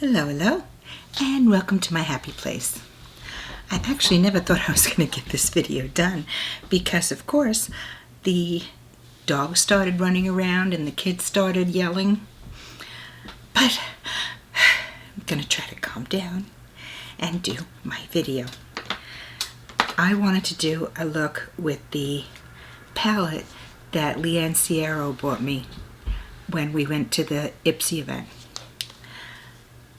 Hello, hello, and welcome to my happy place. I actually never thought I was going to get this video done because, of course, the dog started running around and the kids started yelling. But I'm going to try to calm down and do my video. I wanted to do a look with the palette that Leann Serao bought me when we went to the Ipsy event.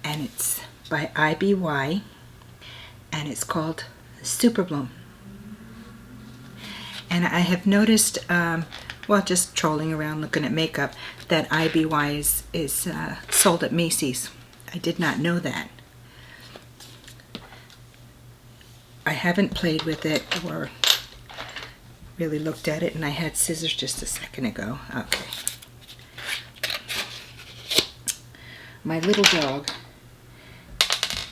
And it's by IBY, and it's called Super Bloom. And I have noticed, well, just trolling around looking at makeup, that IBY is sold at Macy's. I did not know that. I haven't played with it or really looked at it, and I had scissors just a second ago. Okay. My little dog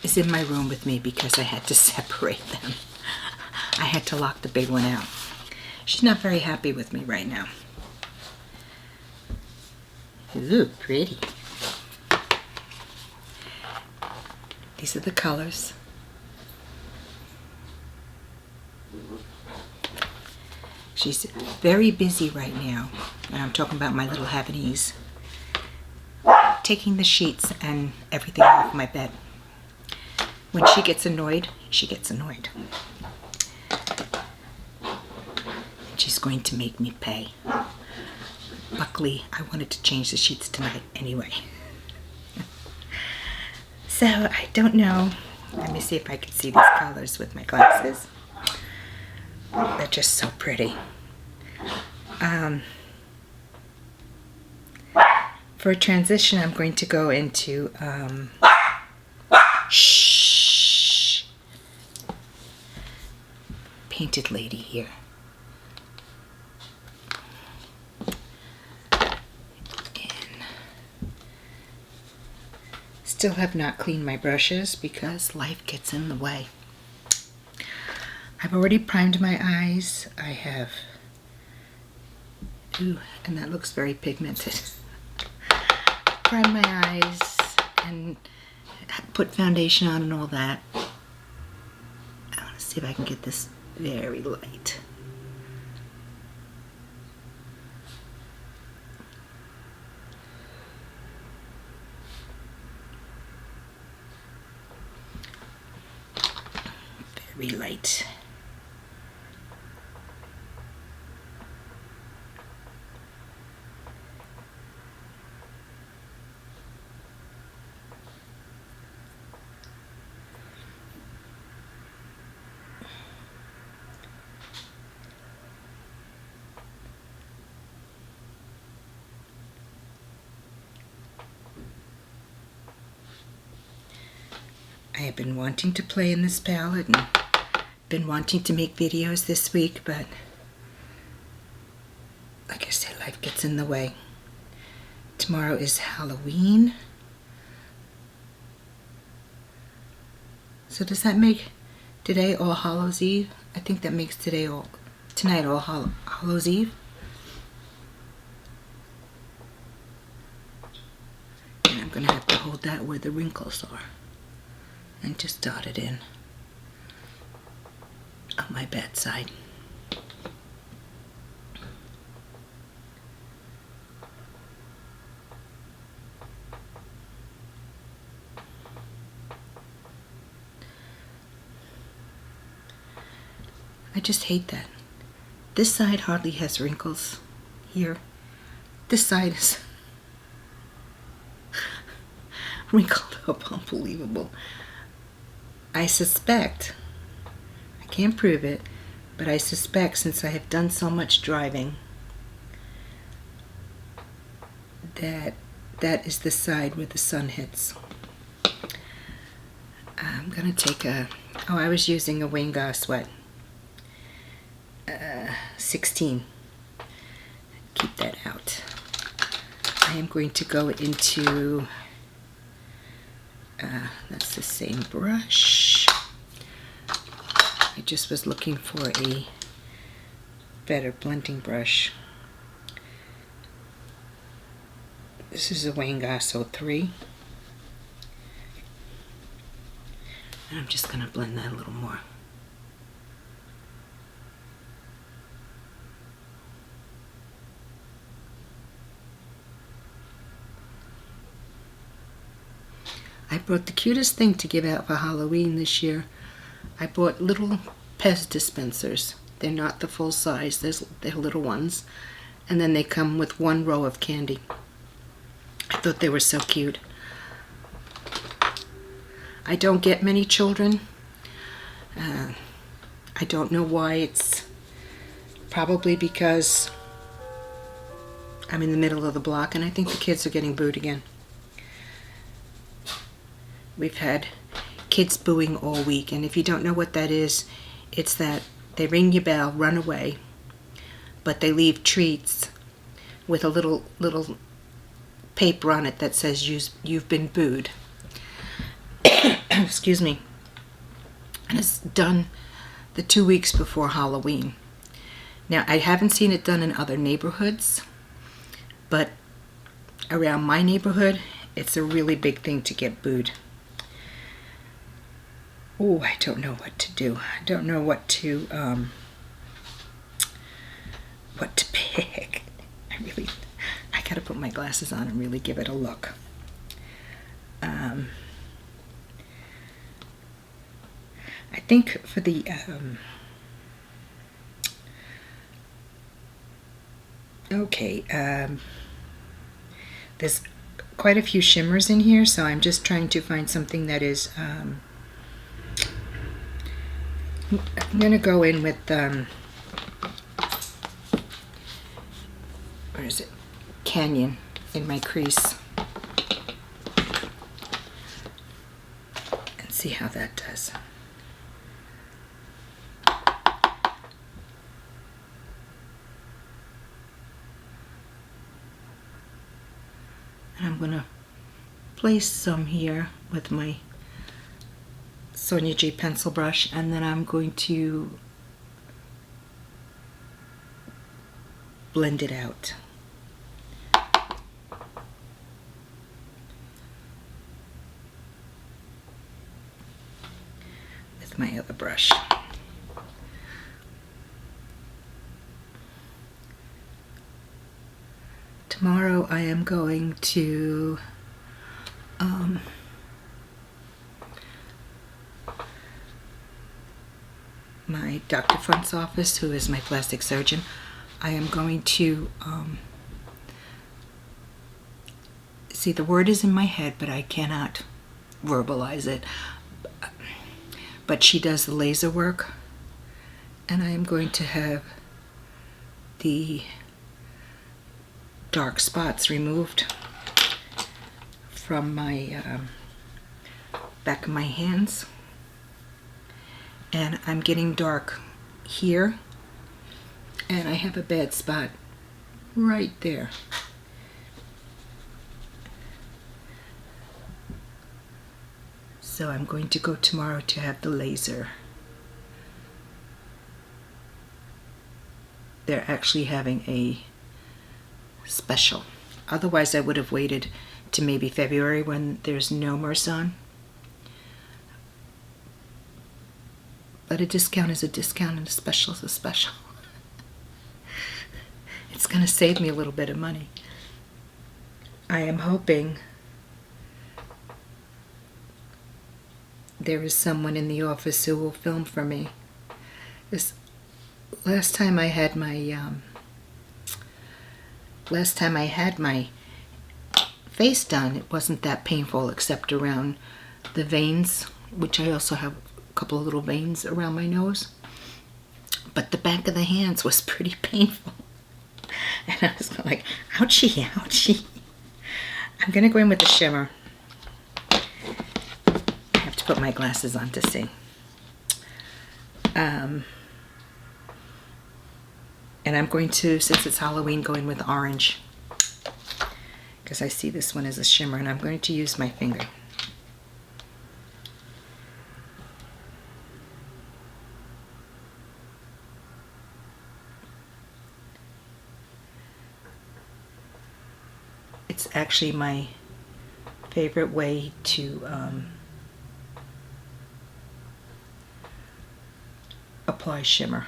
is in my room with me because I had to separate them. I had to lock the big one out. She's not very happy with me right now. Ooh, pretty. These are the colors. She's very busy right now, and I'm talking about my little Havanese, taking the sheets and everything off my bed. When she gets annoyed, she gets annoyed. And she's going to make me pay. Luckily, I wanted to change the sheets tonight anyway. So, I don't know. Let me see if I can see these colors with my glasses. They're just so pretty. For a transition, I'm going to go into Painted Lady here. And still have not cleaned my brushes because life gets in the way. I've already primed my eyes. I have, ooh, and that looks very pigmented. Primed my eyes and put foundation on and all that. I want to see if I can get this very light. Very light. I have been wanting to play in this palette and been wanting to make videos this week, but like I said, life gets in the way. Tomorrow is Halloween. So does that make today All Hallows Eve? I think that makes tonight All Hallows Eve. And I'm going to have to hold that where the wrinkles are and just dot it in on my bedside. I just hate that. This side hardly has wrinkles here. This side is wrinkled up, unbelievable. I suspect, I can't prove it, but I suspect since I have done so much driving that that is the side where the sun hits. I'm going to take I was using a Wayne Sweat 16. Keep that out. I am going to go into, that's the same brush. I just was looking for a better blending brush. This is a Wayne 03. And I'm just going to blend that a little more. I brought the cutest thing to give out for Halloween this year. I bought little Pez dispensers. They're not the full size, they're little ones. And then they come with one row of candy. I thought they were so cute. I don't get many children. I don't know why. It's probably because I'm in the middle of the block and I think the kids are getting booed again. We've had kids booing all week, and if you don't know what that is, it's that they ring your bell, run away, but they leave treats with a little paper on it that says you've been booed. Excuse me. And it's done the 2 weeks before Halloween. Now, I haven't seen it done in other neighborhoods, but around my neighborhood, it's a really big thing to get booed. Oh, I don't know what to do. I don't know what to pick. I gotta put my glasses on and really give it a look. I think for the there's quite a few shimmers in here, so I'm just trying to find something that is I'm going to go in with, where is it? Canyon in my crease. And see how that does. And I'm going to place some here with my Sonia G pencil brush, and then I'm going to blend it out. With my other brush. Tomorrow I am going to my Dr. Front's office, who is my plastic surgeon. I am going to see, the word is in my head, but I cannot verbalize it. But she does the laser work, and I am going to have the dark spots removed from my back of my hands. And I'm getting dark here, and I have a bad spot right there. So I'm going to go tomorrow to have the laser. They're actually having a special. Otherwise I would have waited to maybe February when there's no MRSA on. But a discount is a discount and a special is a special. It's going to save me a little bit of money. I am hoping there is someone in the office who will film for me. This last time I had my face done, it wasn't that painful except around the veins, which I also have a couple of little veins around my nose. But the back of the hands was pretty painful. And I was like, ouchie, ouchie. I'm going to go in with the shimmer. I have to put my glasses on to see. And I'm going to, since it's Halloween, go in with orange. Because I see this one as a shimmer, and I'm going to use my finger. It's actually my favorite way to apply shimmer.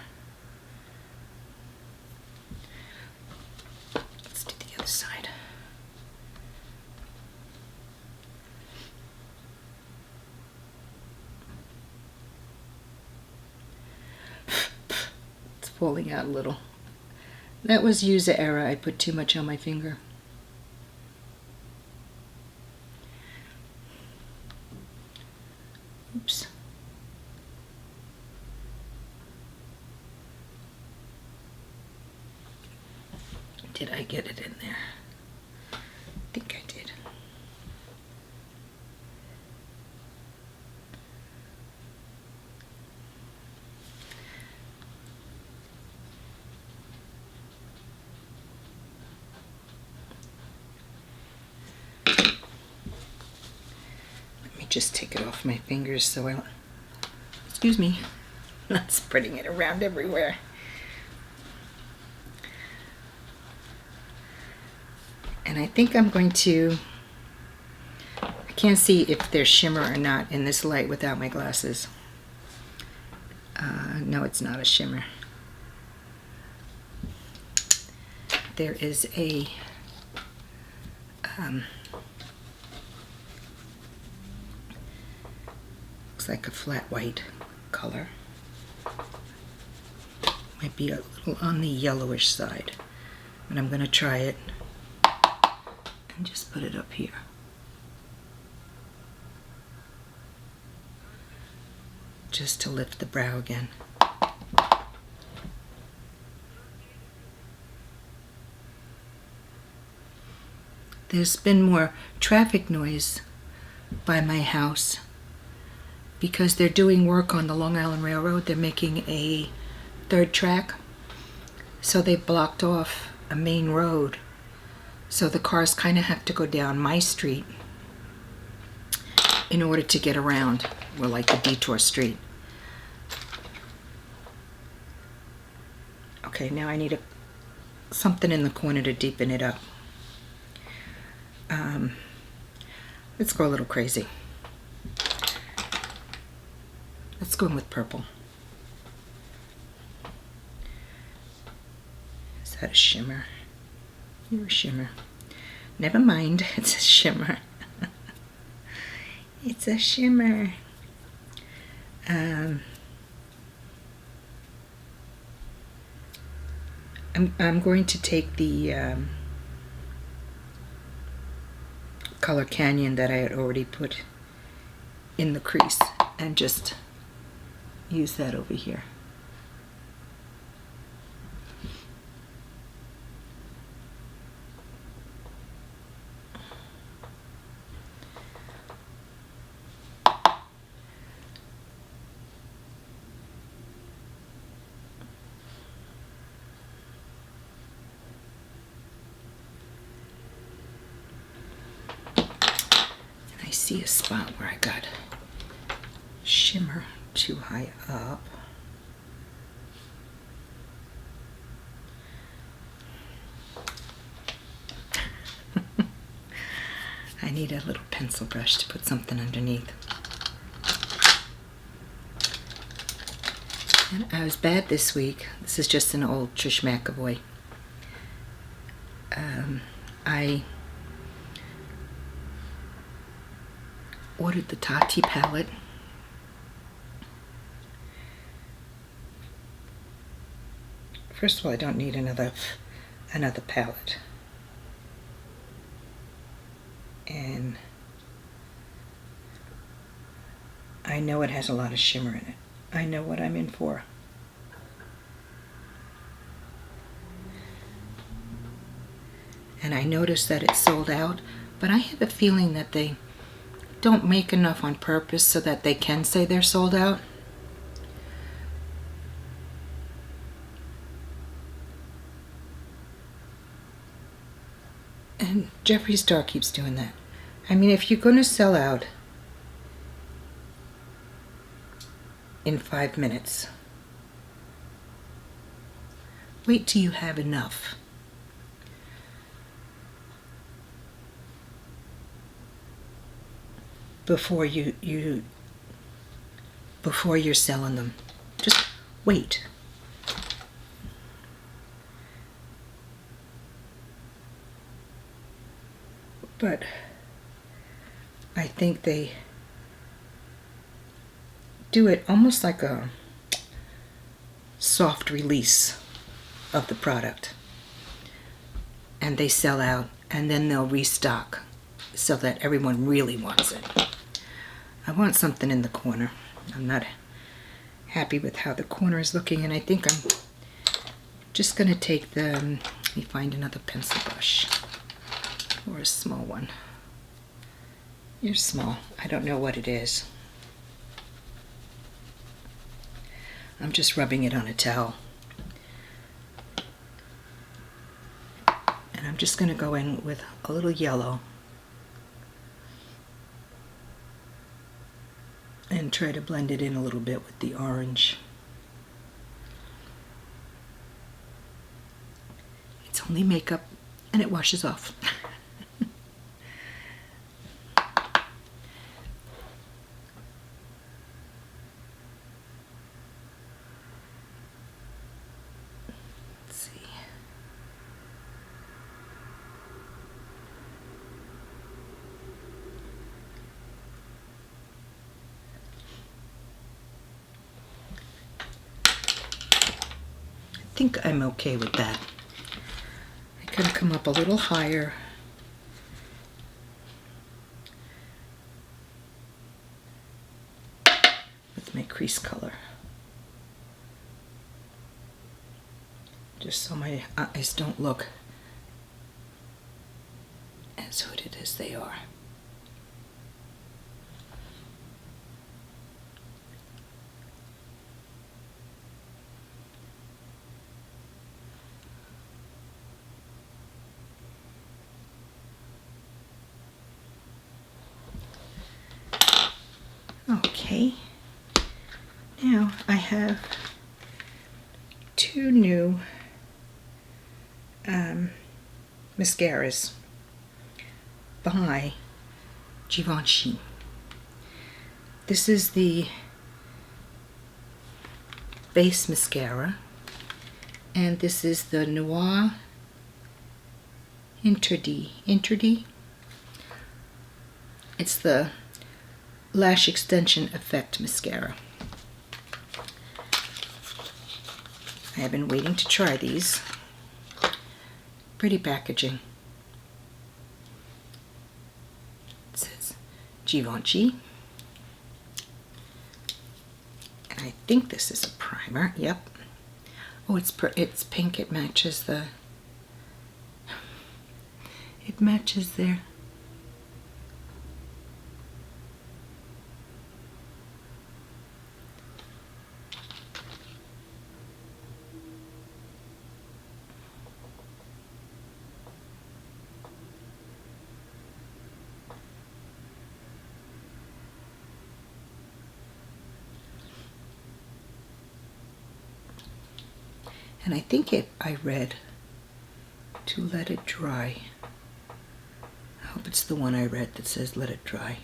Let's do the other side. It's falling out a little. That was user error. I put too much on my finger. Oops. Did I get it in there? I think I did. Let me just take it off my fingers so I don't, excuse me, not spreading it around everywhere. And I think I'm going to, I can't see if there's shimmer or not in this light without my glasses. No, it's not a shimmer. There is a looks like a flat white color. Might be a little on the yellowish side, but I'm going to try it and just put it up here. Just to lift the brow again. There's been more traffic noise by my house because they're doing work on the Long Island Railroad. They're making a third track, so they blocked off a main road. So the cars kind of have to go down my street in order to get around. We're like the detour street. Okay, now I need something in the corner to deepen it up. Let's go a little crazy. Let's go in with purple. Is that a shimmer? You're a shimmer. Never mind, it's a shimmer. It's a shimmer. I'm going to take the Color Canyon that I had already put in the crease and just use that over here. See a spot where I got shimmer too high up. I need a little pencil brush to put something underneath. And I was bad this week. This is just an old Trish McAvoy. I ordered the Tati palette. First of all, I don't need another palette. And I know it has a lot of shimmer in it. I know what I'm in for. And I noticed that it sold out, but I have a feeling that they don't make enough on purpose so that they can say they're sold out. And Jeffree Star keeps doing that. I mean, if you're going to sell out in 5 minutes, wait till you have enough. Before you're selling them. Just weight. But I think they do it almost like a soft release of the product. And they sell out, and then they'll restock so that everyone really wants it. I want something in the corner. I'm not happy with how the corner is looking, and I think I'm just going to take the, let me find another pencil brush, or a small one. You're small. I don't know what it is. I'm just rubbing it on a towel. And I'm just going to go in with a little yellow and try to blend it in a little bit with the orange. It's only makeup and it washes off. Let's see. I think I'm okay with that. I can come up a little higher. With my crease color. Just so my eyes don't look as hooded as they are. Okay, now I have two new mascaras by Givenchy. This is the base mascara, and this is the Noir Interdit. It's the Lash Extension Effect Mascara. I have been waiting to try these. Pretty packaging. It says Givenchy. And I think this is a primer. Yep. Oh, it's pink. It matches the... It matches there. And I think I read to let it dry. I hope it's the one I read that says let it dry.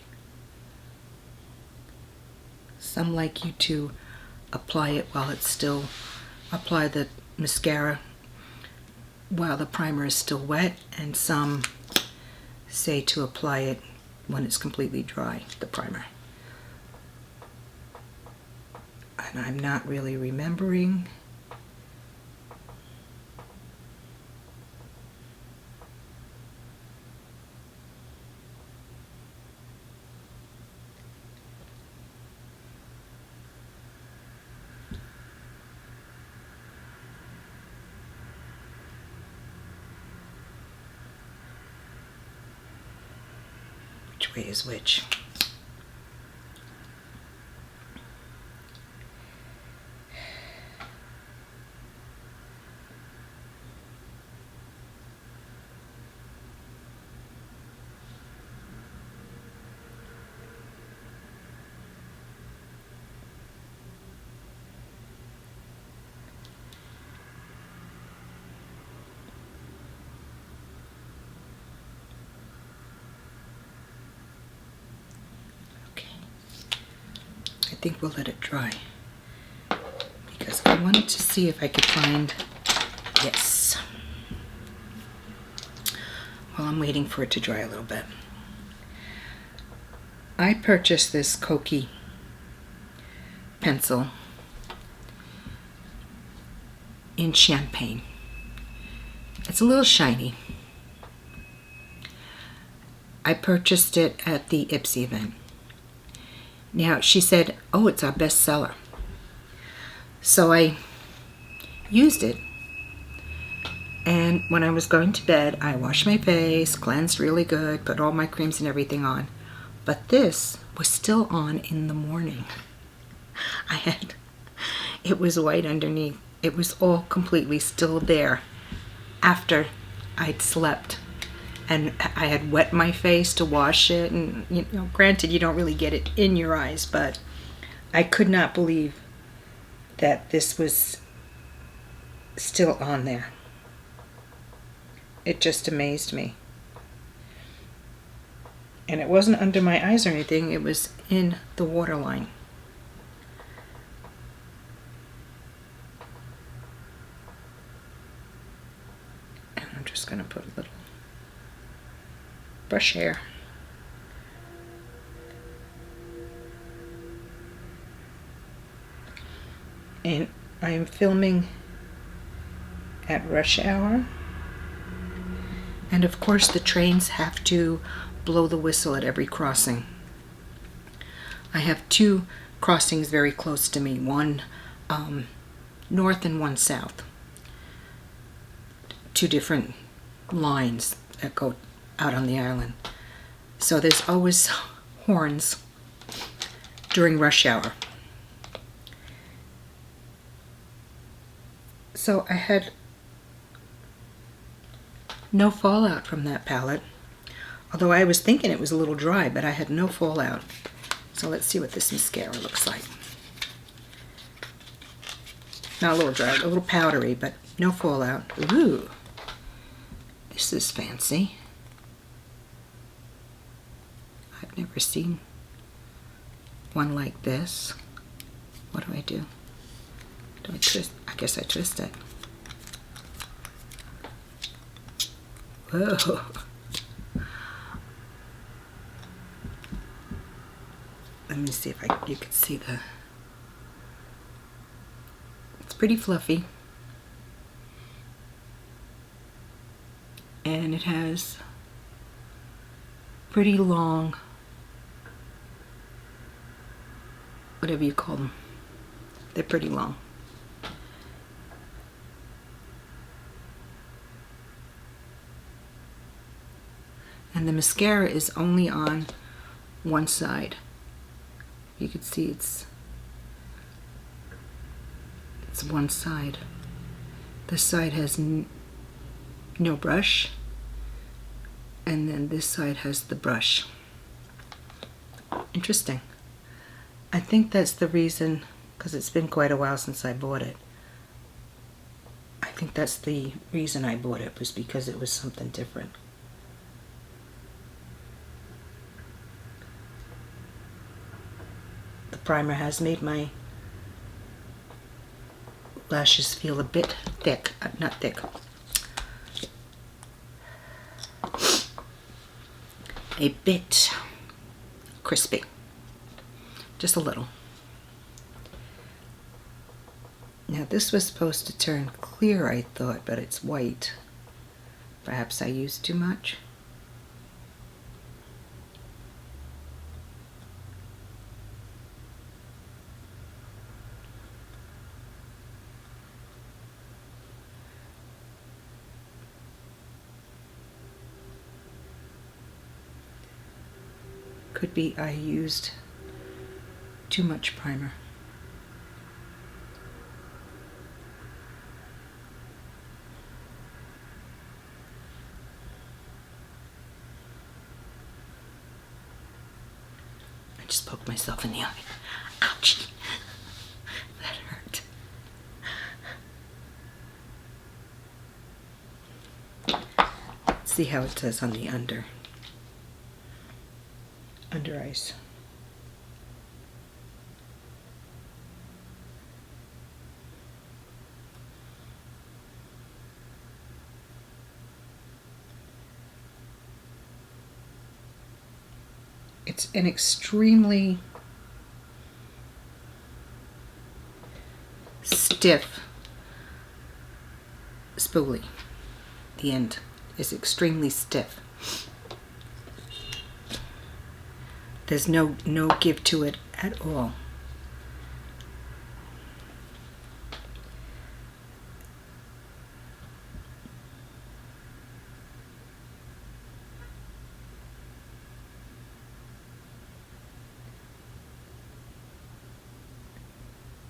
Some like you to apply it while it's still, apply the mascara while the primer is still wet, and some say to apply it when it's completely dry, the primer. And I'm not really remembering. Which way is which? I think we'll let it dry because I'm wanted to see if I could find, yes, while I'm waiting for it to dry a little bit. I purchased this Koki pencil in champagne. It's a little shiny. I purchased it at the Ipsy event. Now, she said, oh, it's our best seller. So I used it, and when I was going to bed, I washed my face, cleansed really good, put all my creams and everything on. But this was still on in the morning. It was white underneath. It was all completely still there after I'd slept. And I had wet my face to wash it, and granted, you don't really get it in your eyes, but I could not believe that this was still on there. It just amazed me. And it wasn't under my eyes or anything, it was in the waterline. And I'm just going to put a little brush hair. And I am filming at rush hour. And of course the trains have to blow the whistle at every crossing. I have two crossings very close to me, one north and one south. Two different lines that go out on the island. So there's always horns during rush hour. So I had no fallout from that palette, although I was thinking it was a little dry, but I had no fallout. So let's see what this mascara looks like. Not a little dry, a little powdery, but no fallout. Ooh, this is fancy. I've never seen one like this. What do I do? Do I twist? I guess I twist it. Whoa. Let me see if you can see the... It's pretty fluffy. And it has pretty long, whatever you call them. They're pretty long. And the mascara is only on one side. You can see it's one side. This side has no brush, and then this side has the brush. Interesting. I think that's the reason, because it's been quite a while since I bought it. I think that's the reason I bought it, was because it was something different. The primer has made my lashes feel a bit thick, not thick, a bit crispy, just a little. Now this was supposed to turn clear, I thought, but it's white. Perhaps I used too much. Could be I used too much primer. I just poked myself in the eye. Ouch! That hurt. Let's see how it does on the under eyes. It's an extremely stiff spoolie. The end is extremely stiff. There's no give to it at all.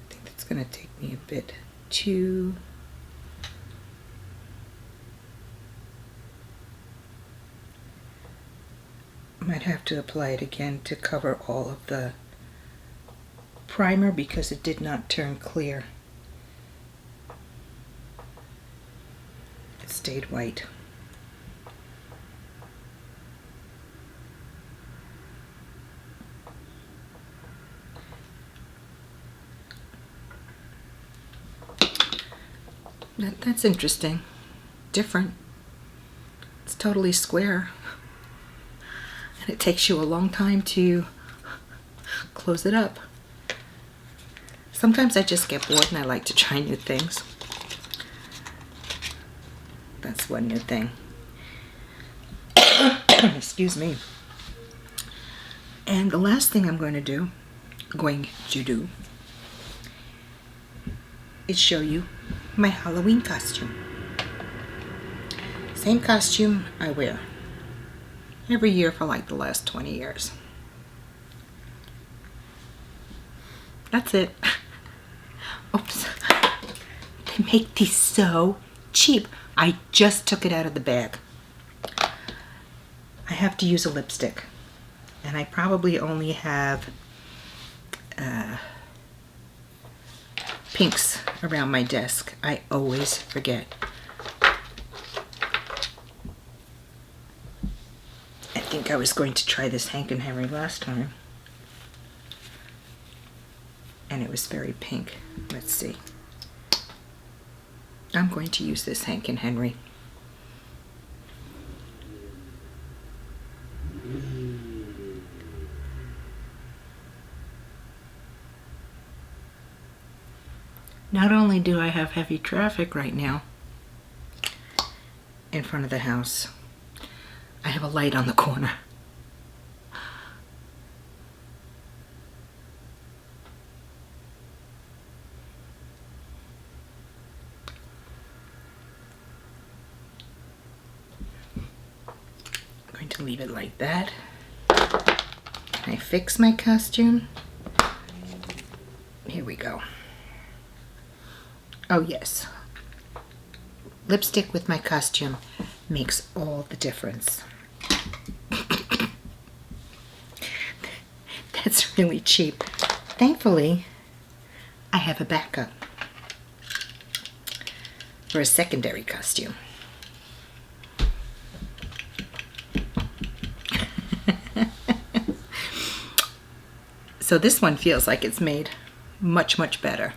I think that's going to take me a bit too... Might have to apply it again to cover all of the primer because it did not turn clear. It stayed white. That's interesting. Different. It's totally square. And it takes you a long time to close it up. Sometimes I just get bored and I like to try new things. That's one new thing. Excuse me. And the last thing I'm going to do is show you my Halloween costume. Same costume I wear every year for like the last 20 years. That's it. Oops. They make these so cheap. I just took it out of the bag. I have to use a lipstick. And I probably only have pinks around my desk. I always forget. I think I was going to try this Hank and Henry last time. And it was very pink. Let's see. I'm going to use this Hank and Henry. Not only do I have heavy traffic right now in front of the house, I have a light on the corner. I'm going to leave it like that. Can I fix my costume? Here we go. Oh yes. Lipstick with my costume makes all the difference. That's really cheap. Thankfully, I have a backup for a secondary costume. So this one feels like it's made much, much better.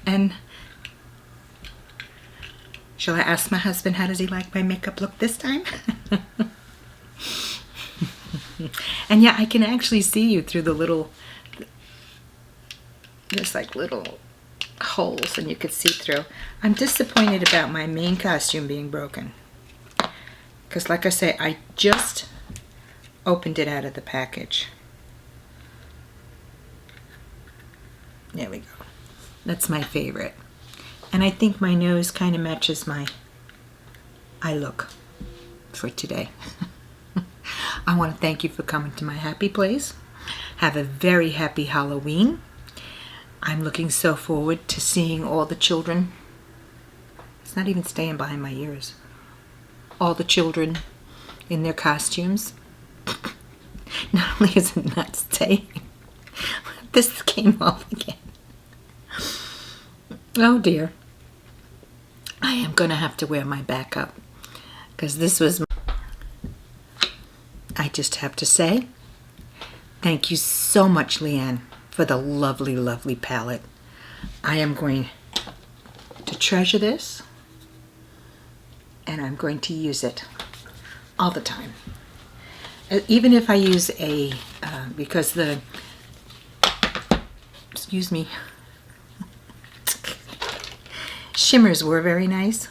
And shall I ask my husband how does he like my makeup look this time? And yeah, I can actually see you through the little, there's like little holes and you could see through. I'm disappointed about my main costume being broken. Because like I say, I just opened it out of the package. There we go. That's my favorite. And I think my nose kind of matches my eye look for today. I want to thank you for coming to my happy place. Have a very happy Halloween. I'm looking so forward to seeing all the children. It's not even staying behind my ears. All the children in their costumes. Not only is it not staying, this came off again. Oh dear. I am going to have to wear my backup because this was I just have to say thank you so much, Leann, for the lovely, lovely palette. I am going to treasure this and I'm going to use it all the time. Even if I use a, because the, excuse me, shimmers were very nice.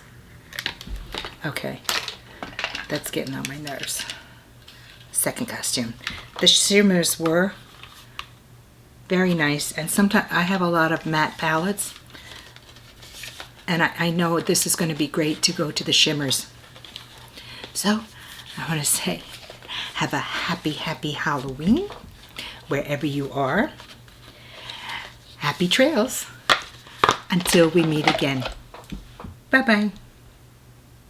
Okay, that's getting on my nerves. Second costume. The shimmers were very nice, and sometimes I have a lot of matte palettes, and I know this is going to be great to go to the shimmers. So I want to say, have a happy, happy Halloween wherever you are. Happy trails until we meet again. Bye-bye.